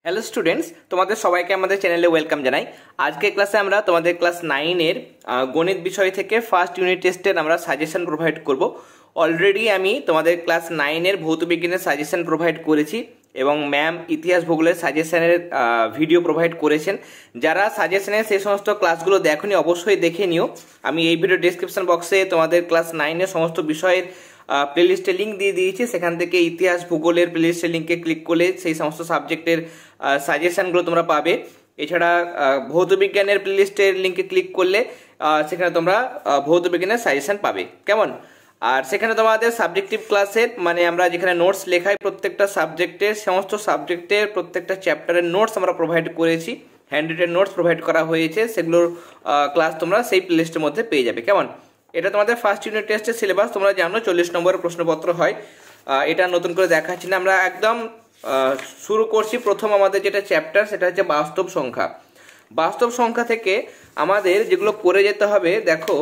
Hello students, তোমাদের সবাইকে আমাদের চ্যানেলে ওয়েলকাম জানাই। আজকে ক্লাসে আমরা তোমাদের ক্লাস 9-এর গণিত বিষয় থেকে ফার্স্ট ইউনিট টেস্টের আমরা সাজেশন প্রোভাইড করব। অলরেডি আমি তোমাদের ক্লাস 9-এর ভৌতবিজ্ঞানের সাজেশন প্রোভাইড করেছি এবং ম্যাম ইতিহাস ভূগোলের সাজেশনের ভিডিও প্রোভাইড করেছেন। যারা সাজেশনের সেই সমস্ত ক্লাসগুলো দেখোনি অবশ্যই দেখে নিও। আমি এই ভিডিও ডেসক্রিপশন বক্সে তোমাদের ক্লাস 9-এর সমস্ত বিষয়ের প্লেলিস্টের লিঙ্ক দিয়ে দিয়েছি। সেখান থেকে ইতিহাস ভূগোলের প্লেলিস্টের লিঙ্কে ক্লিক করলে সেই সমস্ত সাবজেক্টের সাজেশনগুলো তোমরা পাবে। এছাড়া ভৌতবিজ্ঞানের প্লেলিস্টের লিঙ্কে ক্লিক করলে সেখানে তোমরা ভৌতবিজ্ঞানের সাজেশন পাবে। কেমন? আর সেখানে তোমাদের সাবজেক্টিভ ক্লাসের মানে আমরা যেখানে নোটস লেখাই প্রত্যেকটা সাবজেক্টের সমস্ত সাবজেক্টের প্রত্যেকটা চ্যাপ্টারের নোটস আমরা প্রোভাইড করেছি, হ্যান্ড রিটেন নোটস প্রোভাইড করা হয়েছে। সেগুলোর ক্লাস তোমরা সেই প্লেলিস্টের মধ্যে পেয়ে যাবে। কেমন? এটা তোমাদের ফার্স্ট ইউনিট টেস্টের সিলেবাস। তোমরা জানো 40 নম্বরের প্রশ্নপত্র হয়। এটা নতুন করে দেখাচ্ছি না, আমরা একদম শুরু করছি। প্রথম আমাদের যেটা চ্যাপ্টার সেটা হচ্ছে বাস্তব সংখ্যা। বাস্তব সংখ্যা থেকে আমাদের যেগুলো করে যেতে হবে, দেখো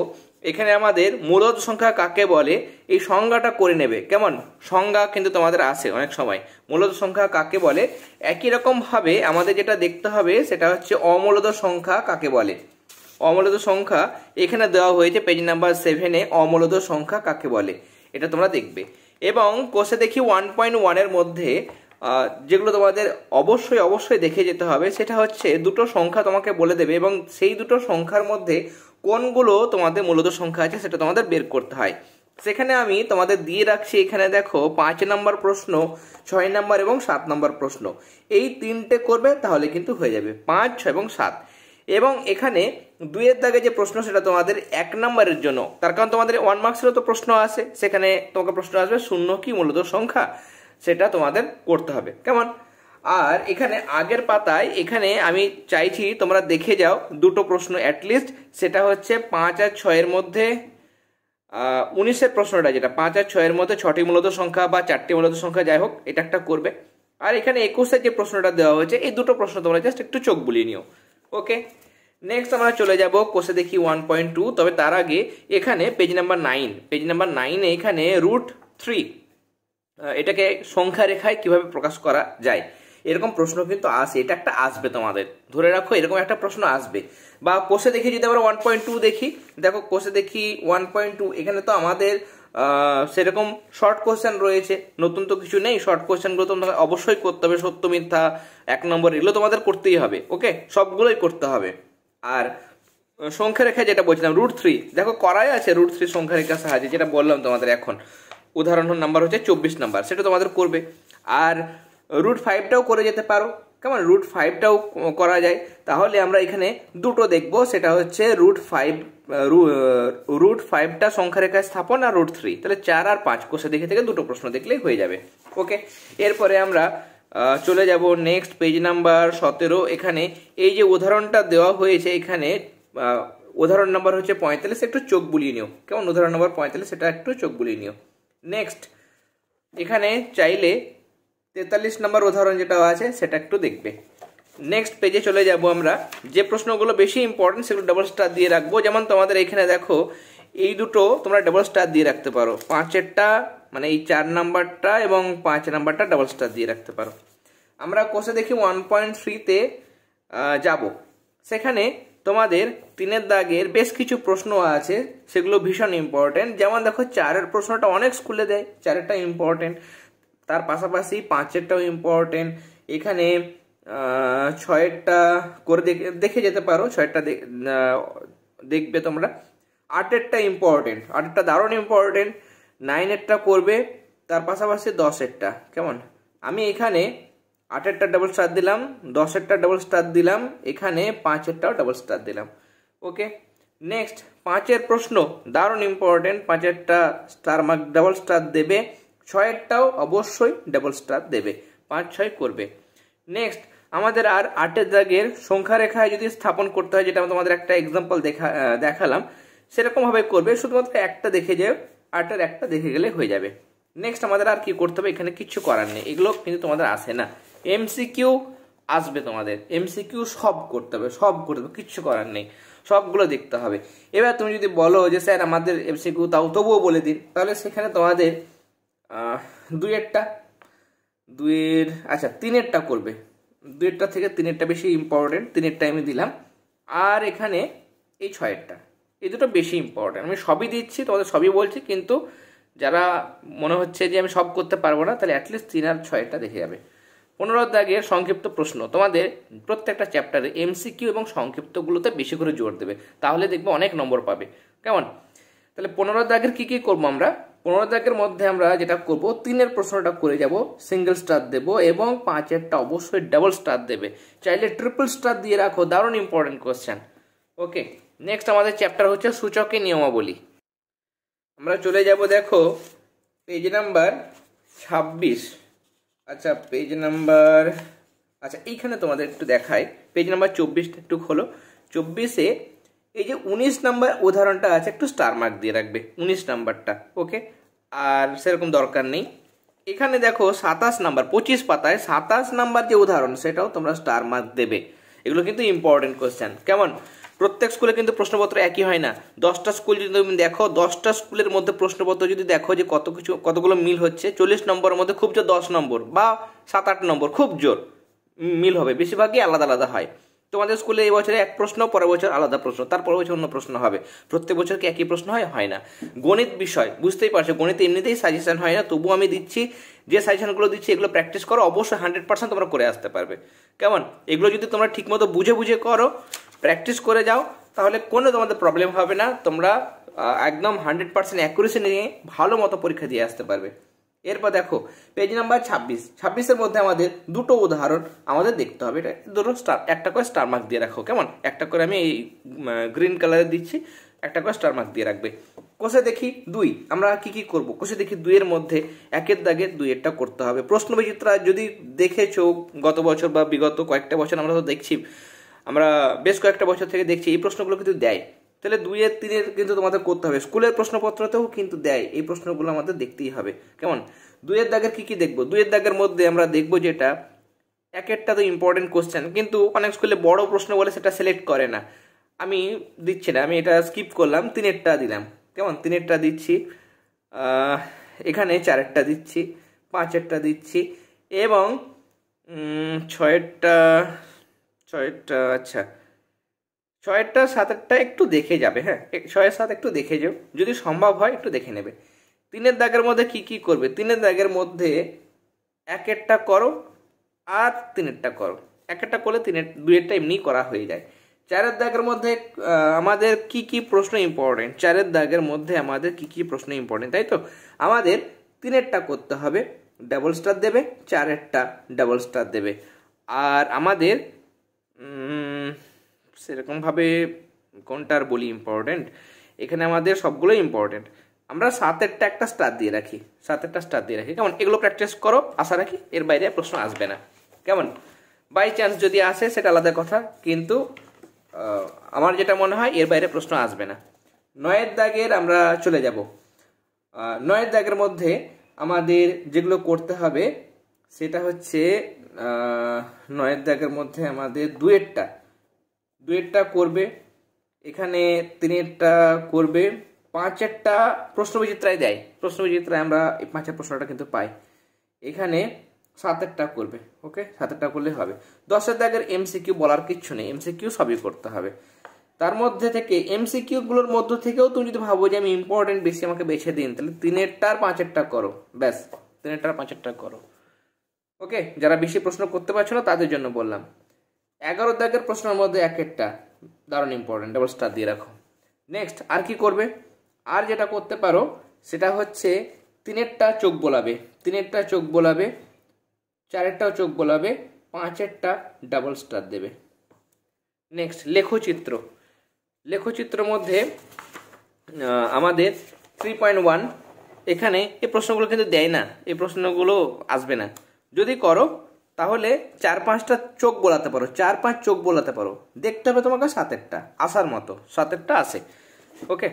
এখানে আমাদের মূলদ সংখ্যা কাকে বলে এই সংজ্ঞাটা করে নেবে। কেমন? সংজ্ঞা কিন্তু তোমাদের আসে অনেক সময়, মূলদ সংখ্যা কাকে বলে। একই রকম ভাবে আমাদের যেটা দেখতে হবে সেটা হচ্ছে অমূলদ সংখ্যা কাকে বলে। অমূলদ সংখ্যা এখানে দেওয়া হয়েছে পেজ নাম্বার 7-এ, অমূলদ সংখ্যা কাকে বলে এটা তোমরা দেখবে। এবং কোষে দেখি 1.1-এর মধ্যে যেগুলো তোমাদের অবশ্যই দেখে যেতে হবে সেটা হচ্ছে দুটো সংখ্যা তোমাকে বলে দেবে এবং সেই দুটো সংখ্যার মধ্যে কোনগুলো তোমাদের মূলদ সংখ্যা আছে সেটা তোমাদের বের করতে হয়। সেখানে আমি তোমাদের দিয়ে রাখছি, এখানে দেখো 5 নম্বর প্রশ্ন, 6 নম্বর এবং 7 নম্বর প্রশ্ন, এই তিনটে করবে তাহলে কিন্তু হয়ে যাবে 5, 6 এবং 7। এবং এখানে 2-এর দাগে যে প্রশ্ন সেটা তোমাদের 1 নম্বরের জন্য, তার কারণ তোমাদের 1 মার্কসেরও তো প্রশ্ন আসে, সেখানে তোমাকে প্রশ্ন আসবে শূন্য কি মূলদ সংখ্যা, সেটা তোমাদের করতে হবে। কেমন? আর এখানে আগের পাতায় এখানে আমি চাইছি তোমরা দেখে যাও দুটো প্রশ্ন অ্যাটলিস্ট, সেটা হচ্ছে 5 আর 6-এর মধ্যে 19-এর প্রশ্নটা, যেটা 5 আর 6-এর মধ্যে 6টি মূলদ সংখ্যা বা 4টি মূলদ সংখ্যা যাই হোক, এটা একটা করবে। আর এখানে 21-এর যে প্রশ্নটা দেওয়া হয়েছে এই দুটো প্রশ্ন তোমরা জাস্ট একটু চোখ বুলিয়ে নিও। ওকে, নেক্সট আমরা চলে যাব কোষে দেখি 1.2। তবে তার আগে এখানে পেজ নাম্বার 9 এখানে √3 এটাকে সংখ্যা রেখায় কিভাবে প্রকাশ করা যায় এরকম প্রশ্ন কিন্তু আসে। এটা একটা আসবে, তোমাদের ধরে রাখো এরকম একটা প্রশ্ন আসবে। বা কোষে দেখি যদি আমরা 1.2 দেখি, দেখো কোষে দেখি 1.2 এখানে তো আমাদের সেরকম শর্ট কোশ্চেন রয়েছে, নতুন তো কিছু নেই। শর্ট কোশ্চেনগুলো তোমাদের অবশ্যই করতে হবে, সত্য মিথ্যা 1 নম্বর এগুলো তোমাদের করতেই হবে। ওকে, সবগুলোই করতে হবে। আর সংখ্যা রেখা যেটা বলছিলাম √3, দেখো করাই আছে √3 সংখ্যা রেখার সাহায্যে, যেটা বললাম তোমাদের এখন। উদাহরণ নাম্বার হচ্ছে 24 নাম্বার, সেটা তোমাদের করবে। আর √5টাও করে যেতে পারো। কেমন? √5টাও করা যায়। তাহলে আমরা এখানে দুটো দেখবো, সেটা হচ্ছে √5টা সংখ্যা রেখায় স্থাপন আর √3। তাহলে 4 আর 5 কোষে দেখে থেকে দুটো প্রশ্ন দেখলেই হয়ে যাবে। ওকে, এরপরে আমরা চলে যাব নেক্সট পেজ নাম্বার 17। এখানে এই যে উদাহরণটা দেওয়া হয়েছে, এখানে উদাহরণ নাম্বার হচ্ছে 45, একটু চোখ বুলিয়ে নিও। কেমন? উদাহরণ নাম্বার 45, এটা একটু চোখ বুলিয়ে নিও। নেক্সট এখানে চাইলে 43 নম্বর উদাহরণ যেটা আছে সেটা একটু দেখবে। নেক্সট পেজে চলে যাব আমরা। যে প্রশ্নগুলো বেশি ইম্পর্টেন্ট সেগুলো ডাবল স্টার দিয়ে রাখবো। যেমন তোমাদের এখানে দেখো এই দুটো তোমরা ডাবল স্টার দিয়ে রাখতে পারো, 5-এরটা মানে এই 4 নাম্বারটা এবং 5 নাম্বারটা ডাবল স্টার দিয়ে রাখতে পারো। আমরা কোষে দেখি 1.3-তে যাব। সেখানে তোমাদের 3-এর দাগের বেশ কিছু প্রশ্ন আছে, সেগুলো ভীষণ ইম্পর্টেন্ট। যেমন দেখো 4-এর প্রশ্নটা অনেক স্কুলে দেয়, 4-এরটা ইম্পর্টেন্ট, তার পাশাপাশি 5-এরটাও ইম্পর্টেন্ট। এখানে 6-এরটা করে দেখে যেতে পারো, 6-এরটা দেখবে তোমরা। 8-এরটা ইম্পর্টেন্ট, 8-এরটা দারুণ ইম্পর্টেন্ট। 9-এরটা করবে, তার পাশাপাশি 10-এরটা। কেমন? আমি এখানে 8-এরটা ডাবল স্টার দিলাম, 10-এরটা ডাবল স্টার দিলাম, এখানে 5-এরটাও ডাবল স্টার দিলাম। ওকে, নেক্সট 5-এর প্রশ্ন দারুণ ইম্পর্টেন্ট, 5-এরটা স্টার মার্ক ডাবল স্টার দেবে, 6-এরটাও অবশ্যই ডাবল স্টার দেবে, 5, 6 করবে। নেক্সট আমাদের আর 8-এর দাগের সংখ্যা রেখায় যদি স্থাপন করতে হয়, যেটা আমি তোমাদের একটা এক্সাম্পল দেখালাম, সেরকম ভাবে করবে। শুধুমাত্র একটা দেখে যাও, 8-এর একটা দেখে গেলে হয়ে যাবে। নেক্সট আমাদের আর কি করতে হবে, এখানে কিছু করার নেই, এগুলো কিন্তু তোমাদের আসে না। এমসিকিউ আসবে, তোমাদের এমসিকিউ সব করতে হবে, কিচ্ছু করার নেই, সবগুলো দেখতে হবে। এবার তুমি যদি বলো যে স্যার আমাদের এমসিকিউ তাও তবুও বলে দিন, তাহলে সেখানে তোমাদের 2-এরটা, 2-এর আচ্ছা 3-এরটা করবে। 2এরটা থেকে 3এরটা বেশি ইম্পর্টেন্ট, 3এরটা আমি দিলাম। আর এখানে এই 6এরটা, এই দুটো বেশি ইম্পর্টেন্ট। আমি সবই দিচ্ছি, তোমাদের সবই বলছি, কিন্তু যারা মনে হচ্ছে যে আমি সব করতে পারবো না, তাহলে অ্যাটলিস্ট 3 আর 6এরটা দেখে যাবে। 15 দাগের সংক্ষিপ্ত প্রশ্ন, তোমাদের প্রত্যেকটা চ্যাপ্টারে এমসিকিউ এবং সংক্ষিপ্তগুলোতে বেশি করে জোর দেবে, তাহলে দেখবে অনেক নম্বর পাবে। কেমন? তাহলে 15 দাগের কি কি করবো আমরা? 15 দাগের মধ্যে আমরা যেটা করব, 3-এর প্রশ্নটা করে যাব, সিঙ্গেল স্টার দেব, এবং 5-এরটা অবশ্যই ডাবল স্টার দেবে, চাইলে ট্রিপল স্টার দিয়ে রাখো, দারুণ ইম্পর্টেন্ট কোয়েশ্চেন। ওকে, নেক্সট আমাদের চ্যাপ্টার হচ্ছে সূচকের নিয়মাবলী। আমরা চলে যাব, দেখো পেজ নাম্বার 26। আচ্ছা পেজ নাম্বার, আচ্ছা এইখানে তোমাদের একটু দেখাই, পেজ নাম্বার 24টা একটু খোলো। 24-এ এই যে 19 নাম্বার উদাহরণটা আছে, একটু স্টার মার্ক দিয়ে রাখবে 19 নাম্বারটা। ওকে, আর সেরকম দরকার নেই। এখানে দেখো 27 নাম্বার, 25 পাতায় 27 নাম্বার যে উদাহরণ, সেটাও তোমরা স্টার মার্ক দেবে। এগুলো কিন্তু ইম্পর্টেন্ট কোয়েশ্চেন। কেমন? প্রত্যেক স্কুলে কিন্তু প্রশ্নপত্র একই হয় না। 10টা স্কুল যদি তুমি দেখো, 10টা স্কুলের মধ্যে প্রশ্নপত্র যদি দেখো যে কতগুলো মিল হচ্ছে, 40 নম্বরের মধ্যে খুব জোর 10 নম্বর বা 7-8 নম্বর খুব জোর মিল হবে, বেশিরভাগই আলাদা আলাদা হয়। তোমাদের স্কুলে এই বছরে এক প্রশ্ন, পরের বছর আলাদা প্রশ্ন, তারপরের বছর অন্য প্রশ্ন হবে। প্রত্যেক বছর কি একই প্রশ্ন হয়? হয় না। গণিত বিষয় বুঝতেই পারছো, গণিত এমনিতেই সাজেশন হয় না, তবু আমি দিচ্ছি, যে সাজেশনগুলো দিচ্ছি এগুলো প্র্যাকটিস করো, অবশ্যই 100% তোমরা করে আসতে পারবে। কেমন? এগুলো যদি তোমরা ঠিকমতো বুঝে বুঝে করো, প্র্যাকটিস করে যাও, তাহলে কোনো তোমাদের প্রবলেম হবে না। তোমরা একদম 100% অ্যাকুরেসি নিয়ে ভালো মতো পরীক্ষা দিয়ে আসতে পারবে। এরপর দেখো পেজ নাম্বার 26-এর মধ্যে আমাদের দুটো উদাহরণ আমাদের দেখতে হবে। এটা দুটো স্টার, একটা করে স্টার মার্ক দিয়ে রাখো। কেমন? একটা করে আমি এই গ্রিন কালারে দিচ্ছি, একটা করে স্টার মার্ক দিয়ে রাখবে। কোষে দেখি 2, আমরা কি কি করব? কোষে দেখি 2-এর মধ্যে 1-এর দাগে 2-এরটা করতে হবে। প্রশ্ন বিচিত্রা যদি দেখেছো গত বছর বা বিগত কয়েকটা বছর, আমরা তো দেখছি, আমরা বেশ কয়েকটা বছর থেকে দেখছি এই প্রশ্নগুলো কিন্তু দেয়। তাহলে 2-এর 3-এর কিন্তু তোমাদের করতে হবে। স্কুলের প্রশ্নপত্রতেও কিন্তু দেয়, এই প্রশ্নগুলো আমাদের দেখতেই হবে। কেমন? 2-এর দাগের কি কি দেখবো? 2-এর দাগের মধ্যে আমরা দেখবো যেটা 1-এরটা তো ইম্পর্টেন্ট কোশ্চেন, কিন্তু অনেক স্কুলে বড় প্রশ্ন বলে সেটা সিলেক্ট করে না। আমি দিচ্ছি না, আমি এটা স্কিপ করলাম, 3-এরটা দিলাম। কেমন? 3-এরটা দিচ্ছি, এখানে 4-এরটা দিচ্ছি, 5-এরটা দিচ্ছি, এবং 6-এরটা, আচ্ছা 6-এরটা 7-এরটা একটু দেখে যাবে। হ্যাঁ, 6-7 একটু দেখে যাও, যদি সম্ভব হয় একটু দেখে নেবে। 3-এর দাগের মধ্যে কি কি করবে? 3-এর দাগের মধ্যে 1-এরটা করো আর 3-এরটা করো। 1-এরটা করলে 2-এরটা এমনি করা হয়ে যায়। 4-এর দাগের মধ্যে আমাদের কি কি প্রশ্ন ইম্পর্টেন্ট? 4-এর দাগের মধ্যে আমাদের কি কি প্রশ্ন ইম্পর্টেন্ট, তাই তো? আমাদের 3-এরটা করতে হবে, ডাবল স্টার দেবে, 4-এরটা ডাবল স্টার দেবে। আর আমাদের সেরকমভাবে কোনটার বলি ইম্পর্টেন্ট, এখানে আমাদের সবগুলোই ইম্পর্টেন্ট। আমরা 7-এরটা একটা স্টার দিয়ে রাখি, 7-এরটা স্টার দিয়ে রাখি। কেমন? এগুলো প্র্যাকটিস করো, আশা রাখি এর বাইরে প্রশ্ন আসবে না। কেমন? বাই চান্স যদি আসে সেটা আলাদা কথা, কিন্তু আমার যেটা মনে হয় এর বাইরে প্রশ্ন আসবে না। 9-এর দাগের আমরা চলে যাব। 9-এর দাগের মধ্যে আমাদের যেগুলো করতে হবে সেটা হচ্ছে 9-এর দাগের মধ্যে আমাদের 2-এরটা করবে, এখানে 3-এরটা করবে, 5-এরটা প্রশ্ন বিচিত্রায় দেয়, প্রশ্ন বিচিত্রায় আমরা এই 5-এর প্রশ্নটা কিন্তু পাই। এখানে 7-এরটা করবে। ওকে, 7-এরটা করলে হবে। 10-এর দাগের এমসিকিউ বলার কিচ্ছু নেই, এমসিকিউ সবই করতে হবে। তার মধ্যে থেকে এমসিকিউ গুলোর মধ্যে থেকেও তুমি যদি ভাবো যে আমি ইম্পর্টেন্ট বেশি আমাকে বেছে দিন, তাহলে 3-এরটা আর 5-এরটা করো, ব্যাস 3-এরটা আর 5-এরটা করো। ওকে, যারা বেশি প্রশ্ন করতে পারছো না তাদের জন্য বললাম। 11 দাগের প্রশ্নের মধ্যে 1-এরটা দারুণ ইম্পর্টেন্ট, ডাবল স্টার দিয়ে রাখো। নেক্সট আর কি করবে? আর যেটা করতে পারো সেটা হচ্ছে 3-এরটা চোখ বোলাবে, 3-এরটা চোখ বোলাবে, 4-এরটাও চোখ বোলাবে, 5-এরটা ডাবল স্টার দেবে। নেক্সট লেখচিত্র। লেখচিত্রের মধ্যে আমাদের 3.1, এখানে এই প্রশ্নগুলো কিন্তু দেয় না, এই প্রশ্নগুলো আসবে না। যদি করো তাহলে 4-5টা চোখ বোলাতে পারো, 4-5 চোখ বোলাতে পারো। দেখতে হবে তোমাকে 7-এরটা আসার মতো, 7-এরটা আসে। ওকে,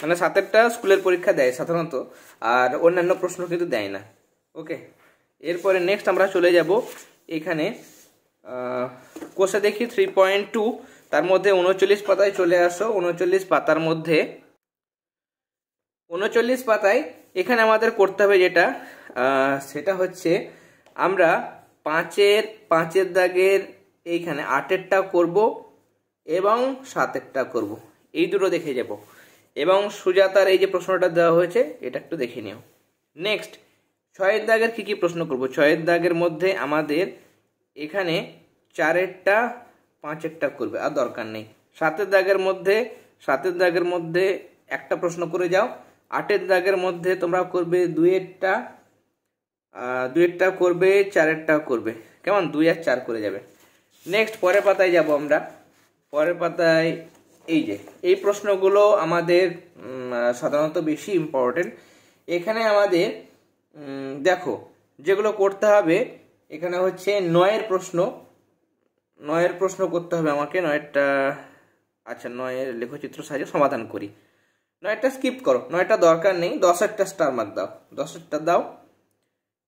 মানে 7-এরটা স্কুলের পরীক্ষা দেয় সাধারণত, আর অন্যান্য প্রশ্ন কিন্তু দেয় না। ওকে, এরপরে নেক্সট আমরা চলে যাব এখানে কোষে দেখি 3.2, তার মধ্যে 39 পাতায় চলে আসো। 39 পাতার মধ্যে 39 পাতায় এখানে আমাদের করতে হবে যেটা, সেটা হচ্ছে আমরা পাঁচের দাগের এইখানে 8-এরটা করব এবং 7-এরটা করব, এই দুটো দেখে যাব। এবং সুজাতার এই যে প্রশ্নটা দেওয়া হয়েছে এটা একটু দেখে নিও। নেক্সট 6-এর দাগের কি প্রশ্ন করব। 6-এর দাগের মধ্যে আমাদের এখানে 4-এরটা 5-এরটা করবে, আর দরকার নেই। 7-এর দাগের মধ্যে একটা প্রশ্ন করে যাও। 8-এর দাগের মধ্যে তোমরা করবে 2-এরটা করবে, 4-এরটা করবে, কেমন 2 আর 4 করে যাবে। নেক্সট পরের পাতায় যাব আমরা। পরের পাতায় এই প্রশ্নগুলো আমাদের সাধারণত বেশি ইম্পর্টেন্ট। এখানে আমাদের দেখো যেগুলো করতে হবে, এখানে হচ্ছে 9-এর প্রশ্ন করতে হবে আমাকে। 9-এরটা আচ্ছা 9-এর লেখচিত্র সাহায্যে সমাধান করি। 9-টা স্কিপ করো, 9টা দরকার নেই। 10-এরটা স্টার মার্ক দাও, 10-এরটা দাও।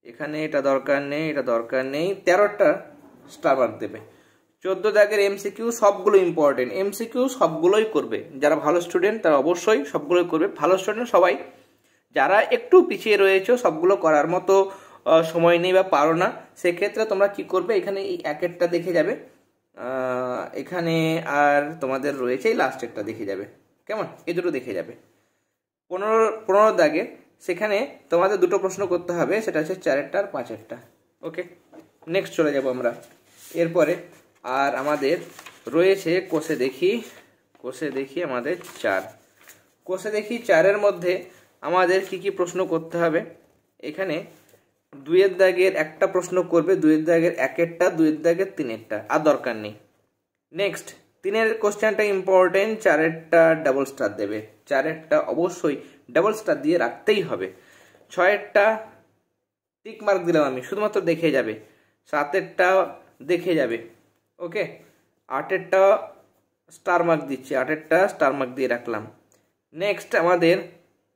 এখানে এটা দরকার নেই, এটা দরকার নেই। 13টা স্টার মার্ক দেবে। 14 দাগের এমসিকিউ সবগুলো ইম্পর্টেন্ট, এমসিকিউ সবগুলোই করবে। যারা ভালো স্টুডেন্ট তারা অবশ্যই সবগুলোই করবে। ভালো স্টুডেন্ট সবাই, যারা একটু পিছিয়ে রয়েছে সবগুলো করার মতো সময় নেই বা পারো না, সেক্ষেত্রে তোমরা কি করবে, এখানে এই 1-এরটা দেখে যাবে, এখানে আর তোমাদের রয়েছে এই লাস্টেরটা দেখে যাবে, কেমন এই দুটো দেখে যাবে। 15 দাগে সেখানে তোমাদের দুটো প্রশ্ন করতে হবে, সেটা হচ্ছে 4-এরটা আর 5-এরটা। ওকে, নেক্সট চলে যাব আমরা। এরপরে আর আমাদের রয়েছে কোষে দেখি আমাদের 4। কোষে দেখি 4-এর মধ্যে আমাদের কি প্রশ্ন করতে হবে। এখানে 2-এর দাগের একটা প্রশ্ন করবে, 2-এর দাগের 1-এরটা, 2-এর দাগের 3-এরটা, আর দরকার নেই। নেক্সট 3-এর কোশ্চেনটা ইম্পর্টেন্ট, 4-এরটা ডাবল স্টার দেবে। 4-এরটা অবশ্যই ডাবল স্টার দিয়ে রাখতেই হবে। 6-এরটা টিক মার্ক দিলাম আমি, শুধুমাত্র দেখে যাবে। 7-এরটা দেখে যাবে। ওকে, 8-এরটা স্টার মার্ক দিচ্ছি, 8-এরটা স্টার মার্ক দিয়ে রাখলাম। নেক্সট আমাদের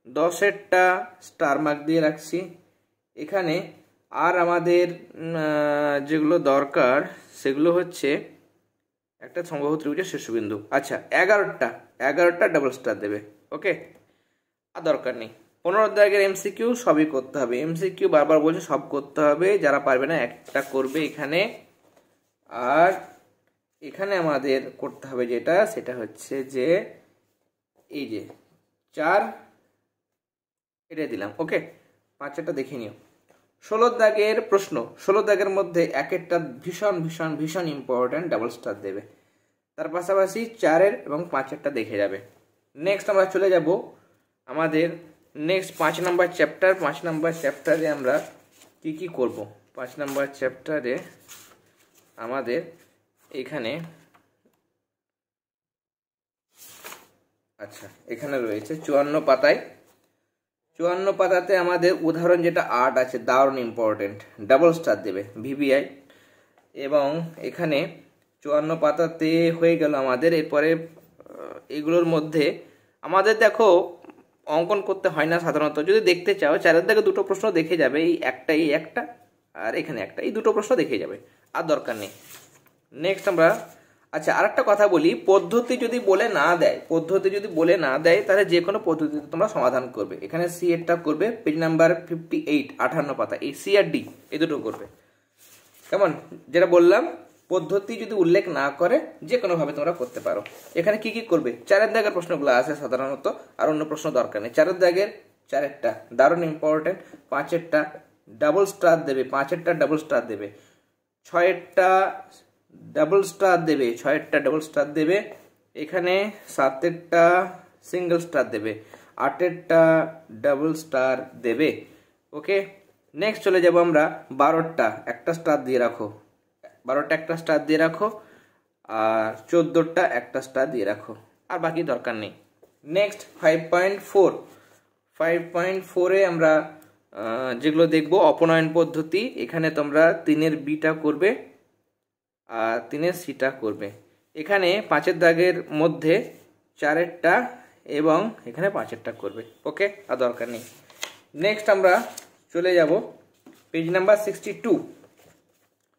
10-এরটা স্টার মার্ক দিয়ে রাখছি এখানে। আর আমাদের যেগুলো দরকার সেগুলো হচ্ছে একটা সম্ভব ত্রিভুজের শীর্ষবিন্দু। আচ্ছা 11টা ডাবল স্টার দেবে। ওকে, আর দরকার নেই। 15 দাগের এমসিকিউ সবই করতে হবে, এমসিকিউ বারবার বলছে সব করতে হবে, যারা পারবে না একটা করবে এখানে। আর এখানে আমাদের করতে হবে যেটা, সেটা হচ্ছে যে এই যে 4 এটা দিলাম। ওকে, 5-এরটা দেখে নিও। 16 দাগের প্রশ্ন, 16 দাগের মধ্যে 1-এরটা ভীষণ ভীষণ ভীষণ ইম্পর্টেন্ট, ডাবল স্টার দেবে। তার পাশাপাশি 4-এর এবং 5-এরটা দেখে যাবে। নেক্সট আমরা চলে যাব আমাদের নেক্সট 5 নাম্বার চ্যাপ্টার। 5 নাম্বার চ্যাপ্টারে আমরা কি করব। 5 নাম্বার চ্যাপ্টারে আমাদের এখানে আচ্ছা এখানে রয়েছে 54 পাতায়। 54 পাতাতে আমাদের উদাহরণ যেটা 8 আছে, দারুণ ইম্পর্টেন্ট, ডাবল স্টার দেবে ভিভিআই। এবং এখানে 54 পাতাতে হয়ে গেল আমাদের। এরপরে এগুলোর মধ্যে আমাদের দেখো অঙ্কন করতে হয় না সাধারণত। যদি দেখতে চাও 4-এর দাগে দুটো প্রশ্ন দেখে যাবে, এই একটা আর এখানে একটা, এই দুটো প্রশ্ন দেখে যাবে, আর দরকার নেই। নেক্সট আমরা আচ্ছা আরেকটা কথা বলি, পদ্ধতি যদি বলে না দেয় তাহলে যে কোনো পদ্ধতিতে তোমরা সমাধান করবে। এখানে সি এরটা করবে, পেজ নাম্বার 58 58 পাতা, এই সি আর ডি এই দুটো করবে, কেমন। যেটা বললাম, পদ্ধতি যদি উল্লেখ না করে যে কোনোভাবে তোমরা করতে পারো। এখানে কি করবে, 4-এর দাগের প্রশ্নগুলো আছে সাধারণত, আর অন্য প্রশ্ন দরকার নেই। 4-এর দাগের 4-এরটা দারুণ ইম্পর্টেন্ট, 5-এরটা ডাবল স্টার দেবে, 5-এরটা ডাবল স্টার দেবে, 6-এরটা ডাবল স্টার দেবে, 6-এরটা ডাবল স্টার দেবে। এখানে 7-এরটা সিঙ্গেল স্টার দেবে, 8-এরটা ডাবল স্টার দেবে। ওকে, নেক্সট চলে যাব আমরা 12টা একটা স্টার দিয়ে রাখো, 12টা একটা স্টার দিয়ে রাখো, আর 14টা একটা স্টার দিয়ে রাখো, আর বাকি দরকার নেই। নেক্সট 5.4-এ আমরা যেগুলো দেখব, অপনয়ন পদ্ধতি। এখানে তোমরা 3-এর বিটা করবে আর 3-এর সিটা করবে। এখানে 5-এর দাগের মধ্যে 4-এরটা এবং এখানে 5-এরটা করবে। ওকে, আর দরকার নেই। নেক্সট আমরা চলে যাব পেজ নাম্বার 62।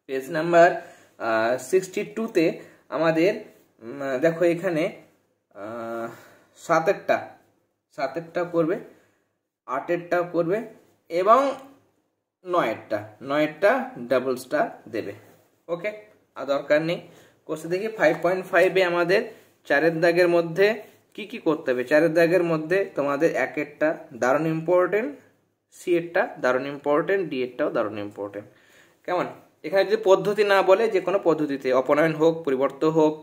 পেজ নাম্বার 62তে আমাদের দেখো এখানে 7-এরটা করবে, 8-এরটা করবে এবং নয়েরটা নয়েরটা ডাবল স্টার দেবে। ওকে, আর দরকার নেই। কোশ্চেন দেখি 5.5-এ আমাদের চারের দাগের মধ্যে কি কি করতে হবে। চারের দাগের মধ্যে তোমাদের একেরটা দারুণ ইম্পর্টেন্ট, সি এরটা দারুণ ইম্পর্টেন্ট, ডি এরটাও দারুণ ইম্পর্টেন্ট। কেমন? এখানে যদি পদ্ধতি না বলে যে কোনো পদ্ধতিতে অপনয়ন হোক, পরিবর্তন হোক,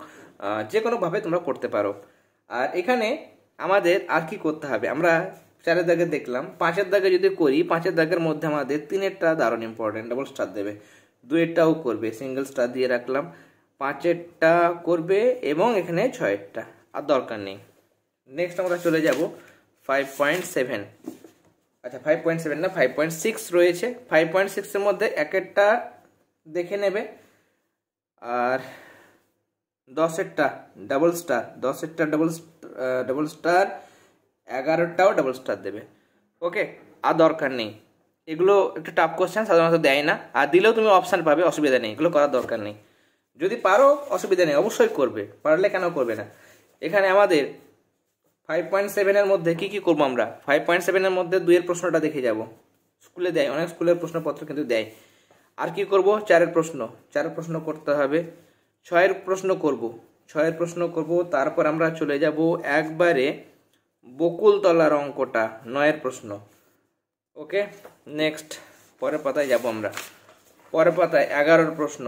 যে কোনোভাবে তোমরা করতে পারো। আর এখানে আমাদের আর কি করতে হবে, আমরা চারের দাগে দেখলাম। পাঁচের দাগে যদি করি, পাঁচের দাগের মধ্যে আমাদের তিনেরটা দারুণ ইম্পর্টেন্ট, ডাবল স্টার দেবে। দুইয়েরটাও করবে, সিঙ্গেল স্টার দিয়ে রাখলাম। পাঁচেরটা করবে এবং এখানে ছয়েরটা, আর দরকার নেই। নেক্সট আমরা চলে যাব 5.7। আচ্ছা 5.7 না, 5.6 রয়েছে। 5.6-এর মধ্যে একেরটা দেখে নেবে, আর দশেরটা ডাবল স্টার, দশেরটা ডাবল স্টার, 11টাও ডাবল স্টার দেবে। ওকে, আর দরকার নেই। এগুলো একটু টাফ কোশ্চেন, সাধারণত দেয় না, আর দিলেও তুমি অপশান পাবে, অসুবিধা নেই, এগুলো করার দরকার নেই। যদি পারো অসুবিধা নেই, অবশ্যই করবে, পারলে কেন করবে না। এখানে আমাদের 5.7-এর মধ্যে কি কি করবো আমরা। 5.7-এর মধ্যে 2-এর প্রশ্নটা দেখে যাব, স্কুলে দেয়, অনেক স্কুলের প্রশ্নপত্র কিন্তু দেয়। আর কি করব, চারের প্রশ্ন, চারের প্রশ্ন করতে হবে। ছয়ের প্রশ্ন করব, ছয়ের প্রশ্ন করব। তারপর আমরা চলে যাব একবারে বকুলতলার অঙ্কটা, 9-এর প্রশ্ন। ওকে, নেক্সট পরের পাতায় যাব আমরা। পরের পাতায় 11-র প্রশ্ন,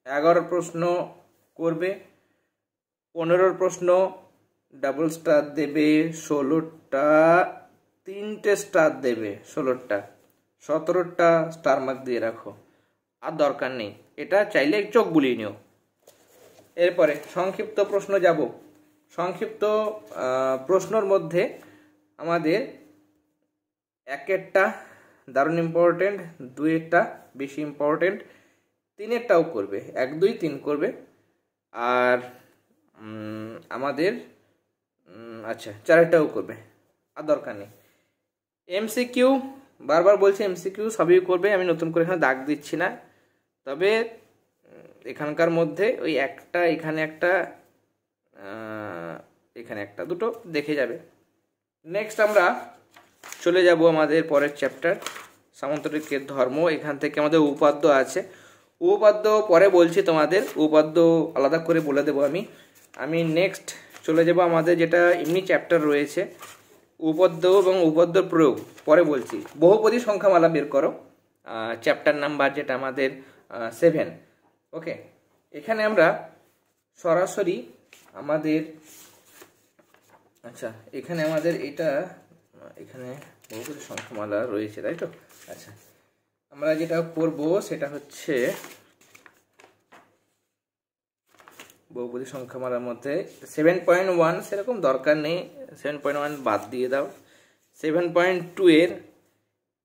11-র প্রশ্ন করবে। 15-র প্রশ্ন ডাবল স্টার দেবে, 16টা 3টে স্টার দেবে, 16টা। 17টা স্টার মার্ক দিয়ে রাখো, আর দরকার নেই, এটা চাইলে চোখ বুলিয়ে নিও। এরপরে সংক্ষিপ্ত প্রশ্ন যাব। সংক্ষিপ্ত প্রশ্নর মধ্যে আমাদের একেরটা দারুণ ইম্পর্টেন্ট, দুইয়েরটা বেশি ইম্পর্টেন্ট, তিনেরটাও করবে, 1 2 3 করবে। আর আমাদের আচ্ছা চারেরটাও করবে, আর দরকার নেই। এমসিকিউ বারবার বলছি, এমসিকিউ সবই করবে, আমি নতুন করে এখানে দাগ দিচ্ছি না। তবে এখানকার মধ্যে ওই একটা, এখানে একটা, এখানে একটা, দুটো দেখে যাবে। নেক্সট আমরা চলে যাব আমাদের পরের চ্যাপ্টার, সামন্তরিকের ধর্ম। এখান থেকে আমাদের উপপাদ্য আছে, উপপাদ্য পরে বলছি তোমাদের, উপপাদ্য আলাদা করে বলে দেবো আমি নেক্সট চলে যাব আমাদের যেটা এমনি চ্যাপ্টার রয়েছে, উপপাদ্য এবং উপপাদ্যর প্রয়োগ পরে বলছি। বহুপদী সংখ্যামালা বের করো, চ্যাপ্টার নাম্বার যেটা আমাদের 7। ওকে, এখানে আমরা সরাসরি আমাদের, আচ্ছা এখানে আমাদের এটা, এখানে বহুপদী সংখ্যামালা রয়েছে তাই তো। আচ্ছা আমরা যেটা করব সেটা হচ্ছে বহুপদী সংখ্যামালার মধ্যে 7.1 সেরকম দরকার নেই, 7.1 বাদ দিয়ে দাও। 7.2-এর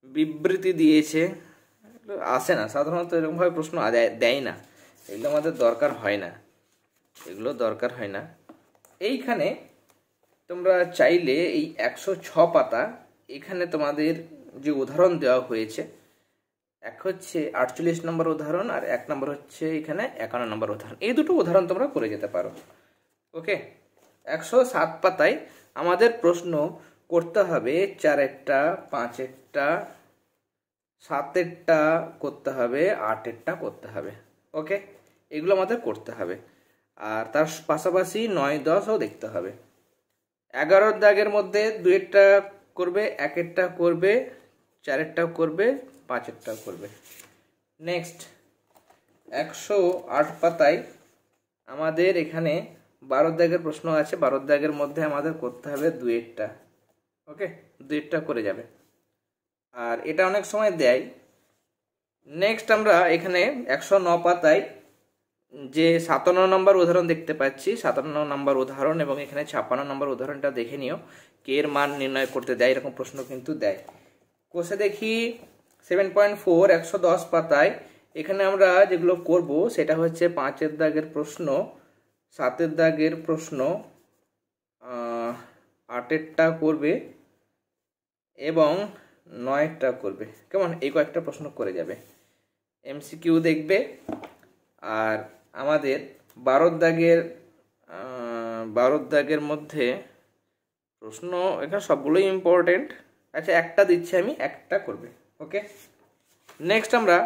বিবৃতি দিয়েছে, আসে না সাধারণত, এরকমভাবে প্রশ্ন দেয় না, এগুলো আমাদের দরকার হয় না, এগুলো দরকার হয় না। এইখানে তোমরা চাইলে এই 106 পাতা, এখানে তোমাদের যে উদাহরণ দেওয়া হয়েছে, এক হচ্ছে 48 নম্বর উদাহরণ, আর 1 নম্বর হচ্ছে এখানে 51 নম্বর উদাহরণ, এই দুটো উদাহরণ তোমরা করে যেতে পারো। ওকে, 107 পাতায় আমাদের প্রশ্ন করতে হবে, 4-এরটা, 5-এরটা, 7-এরটা করতে হবে, 8-এরটা করতে হবে। ওকে, এগুলো আমাদের করতে হবে, আর তার পাশাপাশি 9 10ও দেখতে হবে। 11-র দাগের মধ্যে 2-এরটা করবে, 1-এরটা করবে, 4-এরটাও করবে, 5-এরটাও করবে। নেক্সট 108 পাতায় আমাদের এখানে 12 দাগের প্রশ্ন আছে, 12 দাগের মধ্যে আমাদের করতে হবে 2-এরটা। ওকে, 2-এরটা করে যাবে, আর এটা অনেক সময় দেয়। নেক্সট আমরা এখানে 109 পাতায় যে 57 নম্বর উদাহরণ দেখতে পাচ্ছি, 57 নম্বর উদাহরণ এবং এখানে 56 নম্বর উদাহরণটা দেখে নিও, কে এর মান নির্ণয় করতে দেয়, এরকম প্রশ্ন কিন্তু দেয়। কোষে দেখি 7.4 110 পাতায়, এখানে আমরা যেগুলো করব সেটা হচ্ছে 5-এর দাগের প্রশ্ন, 7-এর দাগের প্রশ্ন, 8-এরটা করবে এবং 9-এরটা করবে। কেমন, এই কয়েকটা প্রশ্ন করে যাবে, এমসিকিউ দেখবে। আর আমাদের 12 দাগের মধ্যে প্রশ্ন, এখানে সবগুলোই ইম্পর্টেন্ট। আচ্ছা একটা দিচ্ছি আমি, একটা করবে। ওকে, নেক্সট আমরা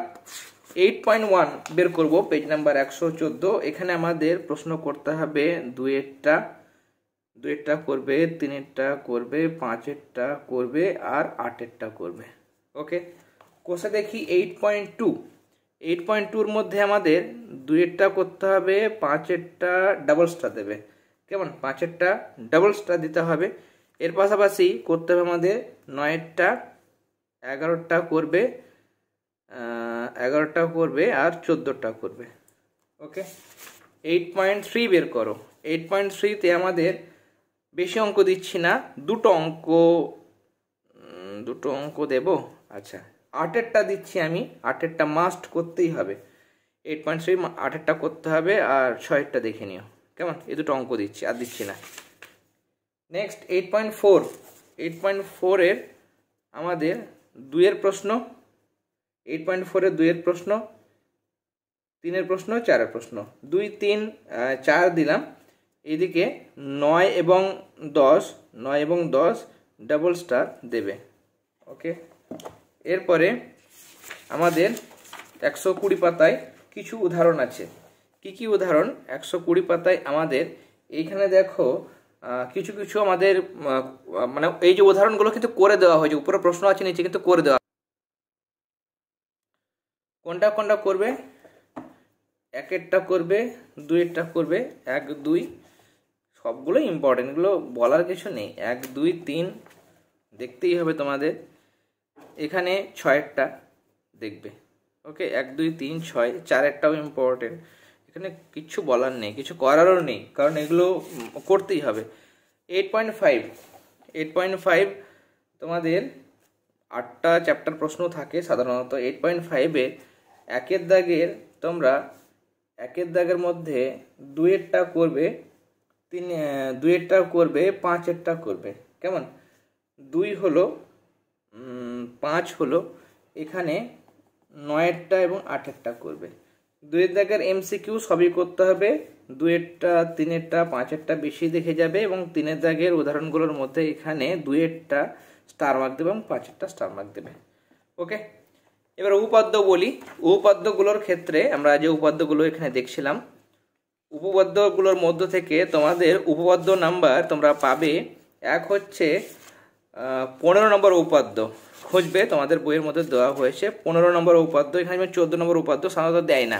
8.1 বের করব, পেজ নাম্বার 114। এখানে আমাদের প্রশ্ন করতে হবে দুয়েরটা করবে, তিনেরটা করবে, পাঁচেরটা করবে আর আটেরটা করবে। ওকে, কোষে দেখি 8.2 মধ্যে আমাদের দুয়েরটা করতে হবে, পাঁচেরটা ডাবল স্টার দেবে। কেমন? পাঁচেরটা ডাবল স্টার দিতে হবে। এর পাশাপাশি করতে হবে আমাদের নয়েরটা, 11টা করবে, 11টা করবে আর 14টা করবে। ওকে, 8.3 বের করো। 8.3-তে আমাদের বেশি অঙ্ক দিচ্ছি না, দুটো অঙ্ক দেব। আচ্ছা, আটেরটা দিচ্ছি আমি, আটেরটা মাস্ট করতেই হবে। 8.3 আটেরটা করতে হবে আর 6এরটা দেখে নিও। কেমন? এই দুটো অঙ্ক দিচ্ছি, আর দিচ্ছি না। নেক্সট 8.4-এর আমাদের 2-এর প্রশ্ন, 8.4-এর 2-এর প্রশ্ন, 3-এর প্রশ্ন, 4-এর প্রশ্ন। 2, 3, 4 দিলাম। এইদিকে 9 এবং 10 ডাবল স্টার দেবে। ওকে, এরপরে আমাদের 120 পাতায় কিছু উদাহরণ আছে। কি কি উদাহরণ? 120 পাতায় আমাদের এইখানে দেখো কিছু কিছু আমাদের মানে এই যে উদাহরণগুলো কিন্তু করে দেওয়া হয়েছে, উপরে প্রশ্ন আছে, নিচে কিন্তু করে দেওয়া। কোনটা কোনটা করবে? একেরটা করবে, দুইয়েরটা করবে, 1, 2 সবগুলো ইম্পর্টেন্ট, এগুলো বলার কিছু নেই। 1, 2, 3 দেখতেই হবে তোমাদের। এখানে 6এরটা দেখবে। ওকে, 1, 2, 3, 6, 4এরটাও ইম্পর্টেন্ট। এখানে কিছু বলার নেই, কিছু করারও নেই, কারণ এগুলো করতেই হবে। 8.5 তোমাদের 8টা চ্যাপ্টার প্রশ্ন থাকে সাধারণত। 8.5-এ একের দাগের মধ্যে দুইয়েরটা করবে, দুইয়েরটা করবে, পাঁচেরটা করবে। কেমন? 2 হলো, 5 হলো, এখানে 9এরটা এবং 8এরটা করবে। 2-এর দাগের এমসিকিউ সবই করতে হবে। 2-এরটা, 3-এরটা, 5-এরটা বেশি দেখে যাবে এবং 3-এর দাগের উদাহরণগুলোর মধ্যে এখানে 2-এরটা স্টার মার্ক দেবে এবং 5-এরটা স্টার মার্ক দেবে। ওকে, এবার উপপাদ্য বলি। উপপাদ্যগুলোর ক্ষেত্রে আমরা যে উপপাদ্যগুলো এখানে দেখছিলাম, উপপাদ্যগুলোর মধ্য থেকে তোমাদের উপপাদ্য নাম্বার তোমরা পাবে, এক হচ্ছে 15 নম্বর উপপাদ্য খুঁজবে, তোমাদের বইয়ের মধ্যে দেওয়া হয়েছে 15 নম্বর উপপাদ্য। এখানে 14 নম্বর উপপাদ্য সাধারণত দেয় না,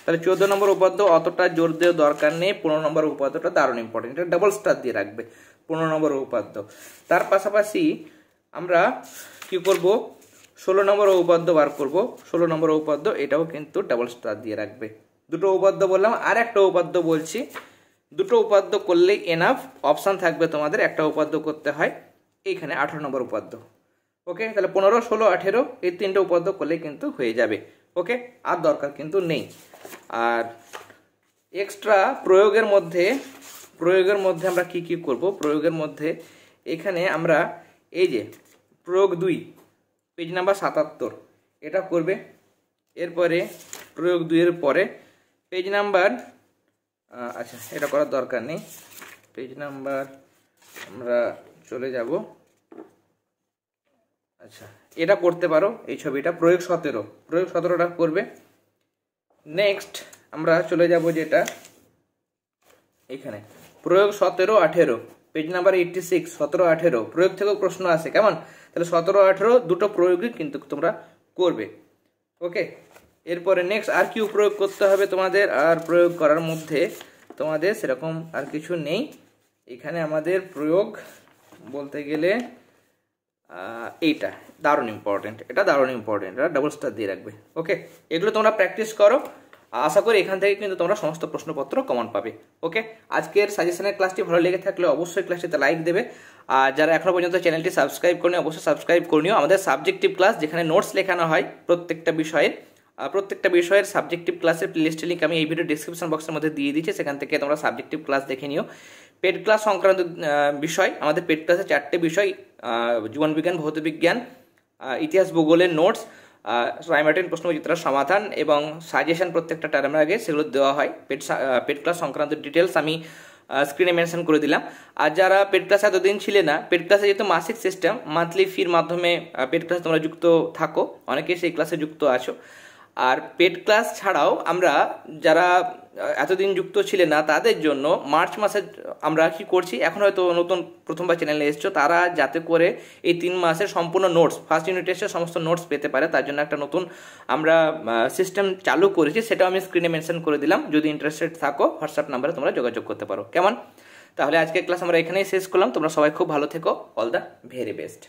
তাহলে 14 নম্বর উপপাদ্য অতটা জোর দেওয়ার দরকার নেই। 15 নম্বর উপপাদ্যটা দারুণ ইম্পর্টেন্ট, এটা ডাবল স্টার দিয়ে রাখবে 15 নম্বর উপপাদ্য। তার পাশাপাশি আমরা কি করব? 16 নম্বর উপপাদ্য বার করব। 16 নম্বর উপপাদ্য, এটাও কিন্তু ডাবল স্টার দিয়ে রাখবে। দুটো উপপাদ্য বললাম, আর একটা উপপাদ্য বলছি। দুটো উপপাদ্য করলেই এনাফ, অপশান থাকবে তোমাদের, একটা উপপাদ্য করতে হয়। এইখানে 18 নম্বর উপপাদ্য। ওকে, তাহলে 15, 16, 18 এই 3টে উপপাদ্য করলেই কিন্তু হয়ে যাবে। ওকে, আর দরকার কিন্তু নেই। আর এক্সট্রা প্রয়োগের মধ্যে আমরা কি কি করব? প্রয়োগের মধ্যে এখানে আমরা এই যে প্রয়োগ 2, পেজ নাম্বার 77, এটা করবে। এরপরে প্রয়োগ 2-এর পরে পেজ নাম্বার, আচ্ছা এটা করার দরকার নেই, পেজ নাম্বার আমরা চলে যাব। আচ্ছা, এটা করতে পারো, এই ছবিটা প্রয়োগ 17টা করবে। নেক্সট আমরা চলে যাব যেটা এখানে প্রয়োগ 17, 18, পেজ নাম্বার 86, 17, 18 প্রয়োগ থেকেও প্রশ্ন আসে। কেমন? তাহলে 17, 18 দুটো প্রয়োগই কিন্তু তোমরা করবে। ওকে, এরপরে নেক্সট আর কি প্রয়োগ করতে হবে তোমাদের? আর প্রয়োগ করার মধ্যে তোমাদের সেরকম আর কিছু নেই। এখানে আমাদের প্রয়োগ বলতে গেলে এইটা দারুণ ইম্পর্টেন্ট, এটা ডাবল স্টার দিয়ে রাখবে। ওকে, এগুলো তোমরা প্র্যাকটিস করো, আশা করি এখান থেকে কিন্তু তোমরা সমস্ত প্রশ্নপত্র কমন পাবে। ওকে, আজকের সাজেশনের ক্লাসটি ভালো লেগে থাকলে অবশ্যই ক্লাসটিতে লাইক দেবে। আর যারা এখনো পর্যন্ত চ্যানেলটি সাবস্ক্রাইব করেনি অবশ্যই সাবস্ক্রাইব করে নিও। আমাদের সাবজেক্টিভ ক্লাস, যেখানে নোটস লেখানো হয় প্রত্যেকটা বিষয়ের সাবজেক্টিভ ক্লাসের প্লেলিস্টের লিঙ্ক আমি এই ভিডিও ডিসক্রিপশন বক্সের মধ্যে দিয়ে দিচ্ছি, সেখান থেকে তোমরা সাবজেক্টিভ ক্লাস দেখে নিও। পেড ক্লাস সংক্রান্ত বিষয়, আমাদের পেড ক্লাসে 4টে বিষয়, জীবনবিজ্ঞান, ভৌতবিজ্ঞান, ইতিহাস, ভূগোলের নোটস, রাইমার্টিন প্রশ্নবিচিত্রার সমাধান এবং সাজেশন প্রত্যেকটা টার্মের আগে সেগুলো দেওয়া হয়। পেড ক্লাস সংক্রান্ত ডিটেলস আমি স্ক্রিনে মেনশন করে দিলাম। আর যারা পেড ক্লাস এতদিন ছিলে না, পেড ক্লাসে যেহেতু মাসিক সিস্টেম, মান্থলি ফির মাধ্যমে পেড ক্লাসে তোমরা যুক্ত থাকো, অনেকেই সেই ক্লাসে যুক্ত আছো। আর পেড ক্লাস ছাড়াও আমরা যারা এতদিন যুক্ত ছিলে না তাদের জন্য মার্চ মাসে আমরা কি করছি, এখন হয়তো নতুন প্রথমবার চ্যানেলে এসছো, তারা যাতে করে এই 3 মাসের সম্পূর্ণ নোটস, ফার্স্ট ইউনিট টেস্টের সমস্ত নোটস পেতে পারে, তার জন্য একটা নতুন আমরা সিস্টেম চালু করেছি, সেটাও আমি স্ক্রিনে মেনশন করে দিলাম। যদি ইন্টারেস্টেড থাকো হোয়াটসঅ্যাপ নাম্বারে তোমরা যোগাযোগ করতে পারো। কেমন? তাহলে আজকের ক্লাস আমরা এখানেই শেষ করলাম। তোমরা সবাই খুব ভালো থেকো। All the very best.